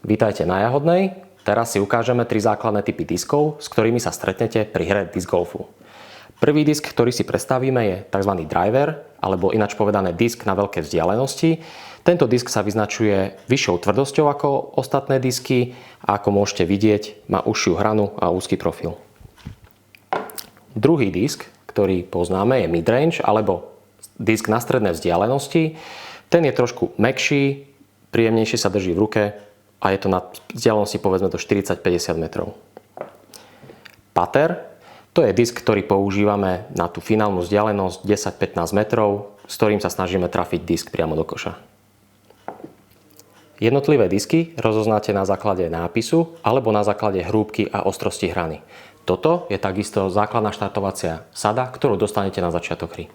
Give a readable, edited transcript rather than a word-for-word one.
Vítajte na Jahodnej. Teraz si ukážeme 3 základné typy diskov, s ktorými sa stretnete pri hre disc golfu. Prvý disk, ktorý si predstavíme, je tzv. Driver, alebo ináč povedané disk na veľké vzdialenosti. Tento disk sa vyznačuje vyššou tvrdosťou ako ostatné disky a ako môžete vidieť, má užšiu hranu a úzky profil. Druhý disk, ktorý poznáme, je midrange, alebo disk na stredné vzdialenosti. Ten je trošku mäkší, príjemnejšie sa drží v ruke a je to na vzdialenosti povedzme do 40-50 metrov. Putter, to je disk, ktorý používame na tú finálnu vzdialenosť 10-15 metrov, s ktorým sa snažíme trafiť disk priamo do koša. Jednotlivé disky rozoznáte na základe nápisu alebo na základe hrúbky a ostrosti hrany. Toto je takisto základná štartovacia sada, ktorú dostanete na začiatok hry.